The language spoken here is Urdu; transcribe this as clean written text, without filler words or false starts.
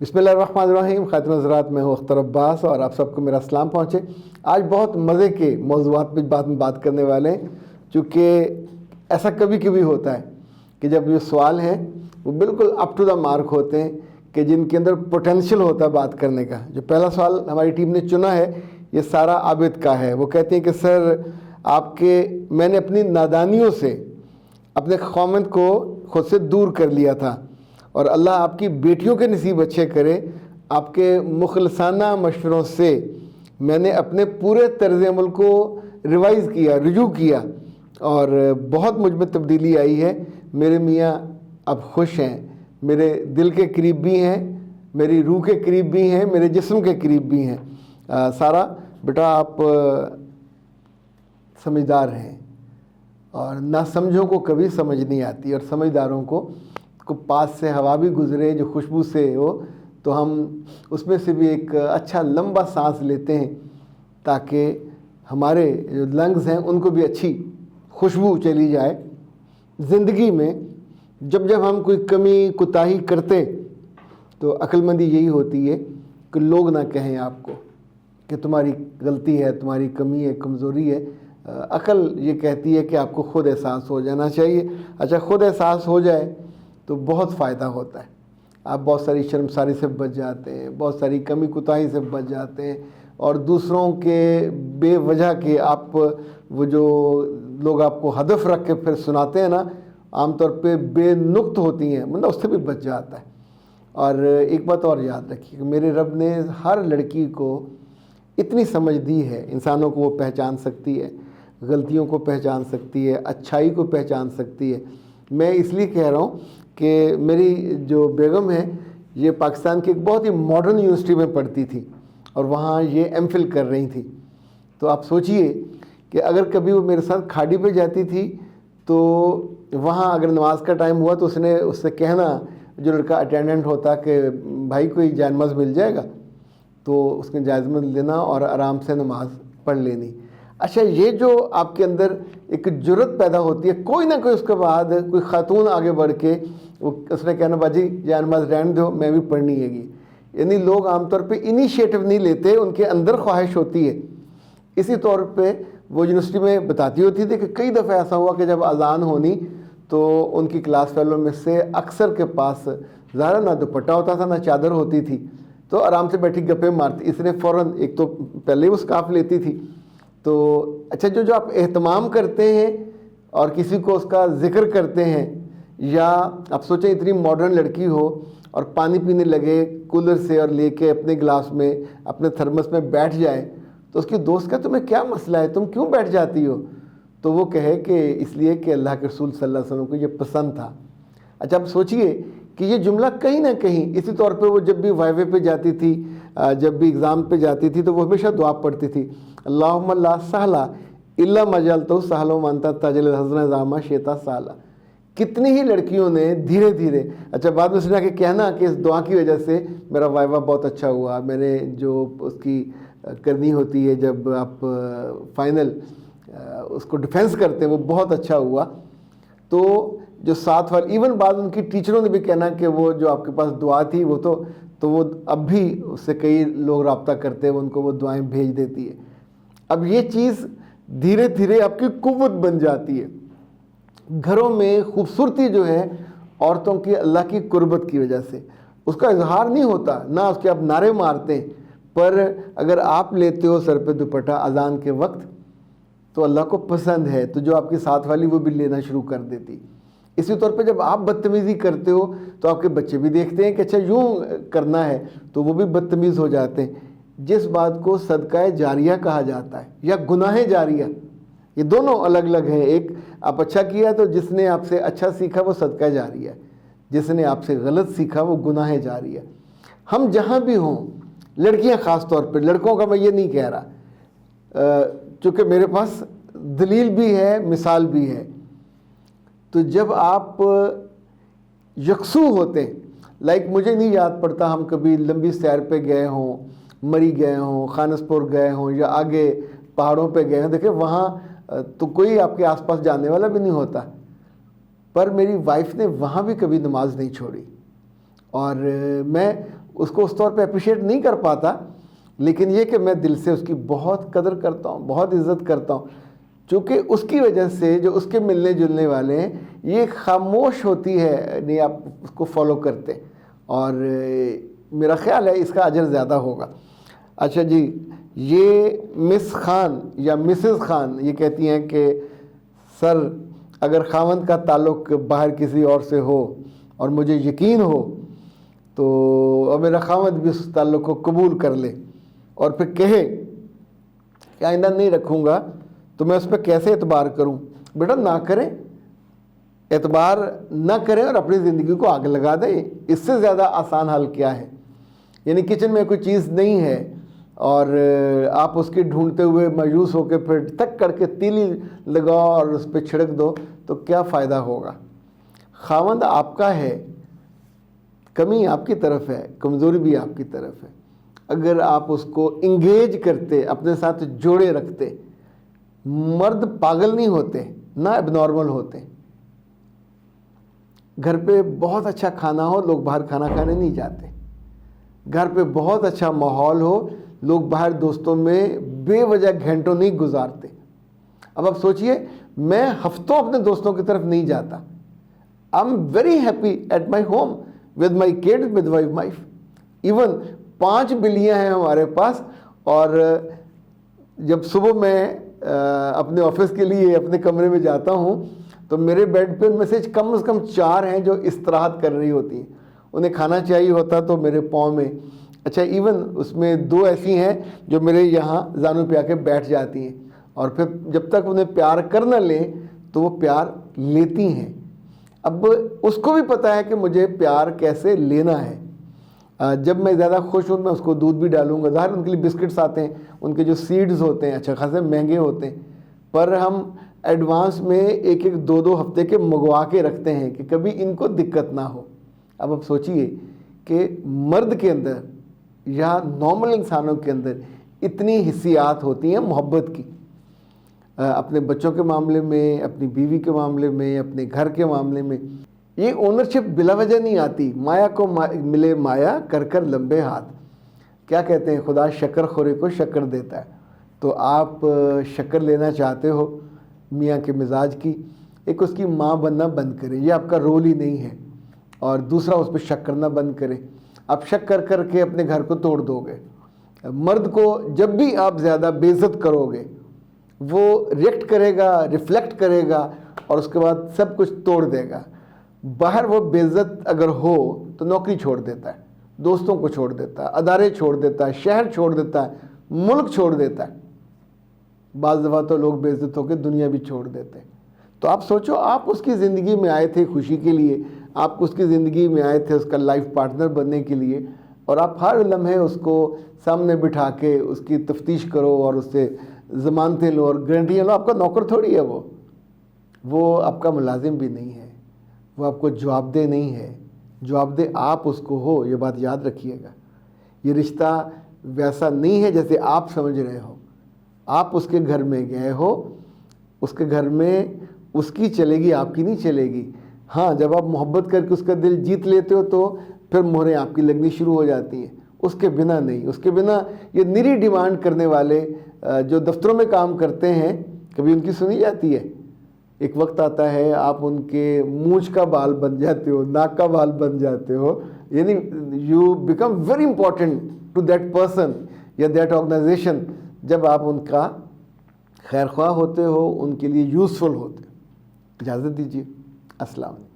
بسم اللہ الرحمن الرحیم. خاتم حضرات، میں ہوں اختر عباس اور آپ سب کو میرا سلام پہنچے. آج بہت مزے کے موضوعات پہ بات کرنے والے ہیں، چونکہ ایسا کبھی کبھی ہوتا ہے کہ جب یہ سوال ہیں وہ بالکل اپ ٹو دا مارک ہوتے ہیں، کہ جن کے اندر پوٹینشیل ہوتا ہے بات کرنے کا. جو پہلا سوال ہماری ٹیم نے چنا ہے یہ سارا عابد کا ہے. وہ کہتے ہیں کہ سر میں نے اپنی نادانیوں سے اپنے خامند کو خود سے دور کر لیا تھا، اور اللہ آپ کی بیٹیوں کے نصیب اچھے کرے. آپ کے مخلصانہ مشوروں سے میں نے اپنے پورے طرز عمل کو ریوائز کیا، رجوع کیا، اور بہت مجھ میں تبدیلی آئی ہے. میرے میاں اب خوش ہیں، میرے دل کے قریب بھی ہیں، میری روح کے قریب بھی ہیں، میرے جسم کے قریب بھی ہیں. سارا بیٹا آپ سمجھدار ہیں، اور نہ سمجھوں کو کبھی سمجھ نہیں آتی، اور سمجھداروں کو پاس سے ہوا بھی گزرے جو خوشبو سے ہو تو ہم اس میں سے بھی ایک اچھا لمبا سانس لیتے ہیں، تاکہ ہمارے جو لنگز ہیں ان کو بھی اچھی خوشبو چلی جائے. زندگی میں جب ہم کوئی کمی کوتاہی کرتے تو عقل مندی یہی ہوتی ہے کہ لوگ نہ کہیں آپ کو کہ تمہاری غلطی ہے، تمہاری کمی ہے، کمزوری ہے. عقل یہ کہتی ہے کہ آپ کو خود احساس ہو جانا چاہیے. اچھا، خود احساس ہو جائے تو بہت فائدہ ہوتا ہے. آپ بہت ساری شرمساری سے بچ جاتے ہیں، بہت ساری کمی کوتاہی سے بچ جاتے ہیں، اور دوسروں کے بے وجہ کے وہ جو لوگ آپ کو ہدف رکھ کے پھر سناتے ہیں نا، عام طور پہ بے نقط ہوتی ہیں، مطلب اس سے بھی بچ جاتا ہے. اور ایک بات اور یاد رکھیے کہ میرے رب نے ہر لڑکی کو اتنی سمجھ دی ہے. انسانوں کو وہ پہچان سکتی ہے، غلطیوں کو پہچان سکتی ہے، اچھائی کو پہچان سکتی ہے. میں اس لیے کہہ رہا ہوں کہ میری جو بیگم ہے یہ پاکستان کی ایک بہت ہی ماڈرن یونیورسٹی میں پڑھتی تھی، اور وہاں یہ ایم فل کر رہی تھی. تو آپ سوچئے کہ اگر کبھی وہ میرے ساتھ کھاڑی پہ جاتی تھی تو وہاں اگر نماز کا ٹائم ہوا تو اس سے کہنا، جو لڑکا اٹینڈنٹ ہوتا، کہ بھائی کوئی جائے نماز مل جائے گا، تو اس نے جائز مل لینا اور آرام سے نماز پڑھ لینی. اچھا، یہ جو آپ کے اندر ایک جرت پیدا ہوتی ہے، کوئی نہ کوئی اس کے بعد کوئی خاتون آگے بڑھ کے اس نے کہنا باجی جائے نماز رہنے دو، میں بھی پڑھنی ہے گی. یعنی لوگ عام طور پہ انیشیٹو نہیں لیتے، ان کے اندر خواہش ہوتی ہے. اسی طور پہ وہ یونیورسٹی میں بتاتی ہوتی تھی کہ کئی دفعہ ایسا ہوا کہ جب اذان ہونی تو ان کی کلاس فیلو میں سے اکثر کے پاس ظاہر نہ دوپٹہ ہوتا تھا نہ چادر ہوتی تھی، تو آرام سے بیٹھی گپے مارتی. اس نے فوراً ایک تو پہلے وہ سکارف لیتی تھی. تو اچھا، جو آپ اہتمام کرتے ہیں اور کسی کو اس کا ذکر کرتے ہیں، یا آپ سوچیں اتنی ماڈرن لڑکی ہو اور پانی پینے لگے کولر سے اور لے کے اپنے گلاس میں اپنے تھرمس میں بیٹھ جائے، تو اس کی دوست کا تمہیں کیا مسئلہ ہے، تم کیوں بیٹھ جاتی ہو؟ تو وہ کہے کہ اس لیے کہ اللہ کے رسول صلی اللہ علیہ وسلم کو یہ پسند تھا. اچھا، اب سوچئے کہ یہ جملہ کہیں نہ کہیں اسی طور پہ وہ جب بھی وائوے پہ جاتی تھی، جب بھی اگزام پہ جاتی تھی، تو وہ ہمیشہ دعا پڑھتی تھی، اللہم لا سہلا الا ما جعلتہ سہلا وانت تجعل الحزن اذا ما شئت سہلا. کتنی ہی لڑکیوں نے دھیرے دھیرے، اچھا بعد میں سنا کہ کہنا کہ اس دعا کی وجہ سے میرا وائوا بہت اچھا ہوا، میں نے جو اس کی کرنی ہوتی ہے جب آپ فائنل اس کو ڈیفینس کرتے ہیں وہ بہت اچھا ہوا. تو جو ساتھ والی ایون بعد ان کی ٹیچروں نے بھی کہنا کہ وہ جو آپ کے پاس دعا تھی وہ تو وہ اب بھی اس سے کئی لوگ رابطہ کرتے ہیں، ان کو وہ دعائیں بھیج دیتی ہے. اب یہ چیز دھیرے دھیرے آپ کی قوت بن جاتی ہے. گھروں میں خوبصورتی جو ہے عورتوں کی اللہ کی قربت کی وجہ سے، اس کا اظہار نہیں ہوتا، نہ اس کے آپ نعرے مارتے ہیں، پر اگر آپ لیتے ہو سر پہ دوپٹہ اذان کے وقت تو اللہ کو پسند ہے، تو جو آپ کے ساتھ والی وہ بھی لینا شروع کر دیتی. اسی طور پہ جب آپ بدتمیزی کرتے ہو تو آپ کے بچے بھی دیکھتے ہیں کہ اچھا یوں کرنا ہے، تو وہ بھی بدتمیز ہو جاتے ہیں. جس بات کو صدقہ جاریہ کہا جاتا ہے یا گناہ جاریہ، یہ دونوں الگ الگ ہیں. ایک آپ اچھا کیا تو جس نے آپ سے اچھا سیکھا وہ صدقہ جاریہ ہے، جس نے آپ سے غلط سیکھا وہ گناہ جاریہ. ہم جہاں بھی ہوں، لڑکیاں خاص طور پہ، لڑکوں کا میں یہ نہیں کہہ رہا، چونکہ میرے پاس دلیل بھی ہے، مثال بھی ہے. تو جب آپ یکسو ہوتے ہیں، مجھے نہیں یاد پڑتا ہم کبھی لمبی سیر پہ گئے ہوں، مری گئے ہوں، خانسپور گئے ہوں، یا آگے پہاڑوں پہ گئے ہوں، دیکھیں وہاں تو کوئی آپ کے آس پاس جانے والا بھی نہیں ہوتا، پر میری وائف نے وہاں بھی کبھی نماز نہیں چھوڑی. اور میں اس کو اس طور پہ اپریشیٹ نہیں کر پاتا، لیکن یہ کہ میں دل سے اس کی بہت قدر کرتا ہوں، بہت عزت کرتا ہوں، چونکہ اس کی وجہ سے جو اس کے ملنے جلنے والے ہیں یہ خاموش ہوتی ہے، نہیں آپ اس کو فالو کرتے، اور میرا خیال ہے اس کا اجر زیادہ ہوگا۔ اچھا جی، یہ مس خان یا مسز خان یہ کہتی ہیں کہ سر اگر خاوند کا تعلق باہر کسی اور سے ہو اور مجھے یقین ہو تو اور میرا خاوند بھی اس تعلق کو قبول کر لے اور پھر کہے کہ آئندہ نہیں رکھوں گا، تو میں اس پہ کیسے اعتبار کروں؟ بیٹا نہ کریں، اعتبار نہ کریں اور اپنی زندگی کو آگ لگا دیں۔ اس سے زیادہ آسان حل کیا ہے؟ یعنی کچن میں کوئی چیز نہیں ہے اور آپ اس کے ڈھونڈتے ہوئے مایوس ہو کے پھر تک کر کے تیلی لگاؤ اور اس پہ چھڑک دو تو کیا فائدہ ہوگا؟ خاوند آپ کا ہے، کمی آپ کی طرف ہے، کمزوری بھی آپ کی طرف ہے۔ اگر آپ اس کو انگیج کرتے، اپنے ساتھ جوڑے رکھتے، مرد پاگل نہیں ہوتے، نہ اب نارمل ہوتے۔ گھر پہ بہت اچھا کھانا ہو، لوگ باہر کھانا کھانے نہیں جاتے۔ گھر پہ بہت اچھا ماحول ہو، لوگ باہر دوستوں میں بے وجہ گھنٹوں نہیں گزارتے۔ اب آپ سوچئے، میں ہفتوں اپنے دوستوں کی طرف نہیں جاتا۔ I'm very happy at my home with my kids, with my wife. Even 5 بلیاں ہیں ہمارے پاس، اور جب صبح میں اپنے آفس کے لیے اپنے کمرے میں جاتا ہوں تو میرے بیڈ پہ ان میں سے کم 4 ہیں جو استراحت کر رہی ہوتی ہیں۔ انہیں کھانا چاہیے ہوتا تو میرے پاؤں میں، اچھا ایون اس میں 2 ایسی ہیں جو میرے یہاں زانو پہ آ کے بیٹھ جاتی ہیں، اور پھر جب تک انہیں پیار کر نہ لیں تو وہ پیار لیتی ہیں۔ اب اس کو بھی پتہ ہے کہ مجھے پیار کیسے لینا ہے۔ جب میں زیادہ خوش ہوں میں اس کو دودھ بھی ڈالوں گا، ظاہر ان کے لیے بسکٹس آتے ہیں، ان کے جو سیڈز ہوتے ہیں اچھا خاصے مہنگے ہوتے ہیں، پر ہم ایڈوانس میں 1-2 ہفتے کے منگوا کے رکھتے ہیں کہ کبھی ان کو دقت نہ ہو۔ اب آپ سوچئے کہ مرد کے اندر یا نارمل انسانوں کے اندر اتنی حسیات ہوتی ہیں محبت کی، اپنے بچوں کے معاملے میں، اپنی بیوی کے معاملے میں، اپنے گھر کے معاملے میں۔ یہ اونرشپ بلا وجہ نہیں آتی۔ مایا کو ملے مایا کر کر لمبے ہاتھ، کیا کہتے ہیں، خدا شکر خورے کو شکر دیتا ہے۔ تو آپ شکر لینا چاہتے ہو میاں کے مزاج کی، ایک اس کی ماں بننا بند کریں، یہ آپ کا رول ہی نہیں ہے، اور دوسرا اس پہ شک کرنا بند کریں۔ آپ شک کر کر کے اپنے گھر کو توڑ دو گے۔ مرد کو جب بھی آپ زیادہ بے عزت کرو گے وہ ریئیکٹ کرے گا، ریفلیکٹ کرے گا، اور اس کے بعد سب کچھ توڑ دے گا۔ باہر وہ بے عزت اگر ہو تو نوکری چھوڑ دیتا ہے، دوستوں کو چھوڑ دیتا ہے، ادارے چھوڑ دیتا ہے، شہر چھوڑ دیتا ہے، ملک چھوڑ دیتا ہے، بعض دفعہ تو لوگ بے عزت ہو کے دنیا بھی چھوڑ دیتے ہیں۔ تو آپ سوچو، آپ اس کی زندگی میں آئے تھے خوشی کے لیے، آپ اس کی زندگی میں آئے تھے اس کا لائف پارٹنر بننے کے لیے، اور آپ ہر لمحے اس کو سامنے بٹھا کے اس کی تفتیش کرو اور اس سے ضمانتیں لو اور گارنٹیاں لو۔ آپ کا نوکر تھوڑی ہے وہ آپ کا ملازم بھی نہیں ہے، وہ آپ کو جواب دہ نہیں ہے، جواب دہ آپ اس کو ہو، یہ بات یاد رکھیے گا۔ یہ رشتہ ویسا نہیں ہے جیسے آپ سمجھ رہے ہو۔ آپ اس کے گھر میں گئے ہو، اس کے گھر میں اس کی چلے گی، آپ کی نہیں چلے گی۔ ہاں، جب آپ محبت کر کے اس کا دل جیت لیتے ہو تو پھر مہریں آپ کی لگنی شروع ہو جاتی ہیں، اس کے بنا نہیں۔ اس کے بنا یہ نری ڈیمانڈ کرنے والے جو دفتروں میں کام کرتے ہیں، کبھی ان کی سنی جاتی ہے؟ ایک وقت آتا ہے آپ ان کے مونچھ کا بال بن جاتے ہو، ناک کا بال بن جاتے ہو، یعنی you become very important to that person یا دیٹ آرگنائزیشن، جب آپ ان کا خیر خواہ ہوتے ہو، ان کے لیے یوزفل ہوتے ہو۔ اجازت دیجیے، السلام علیکم۔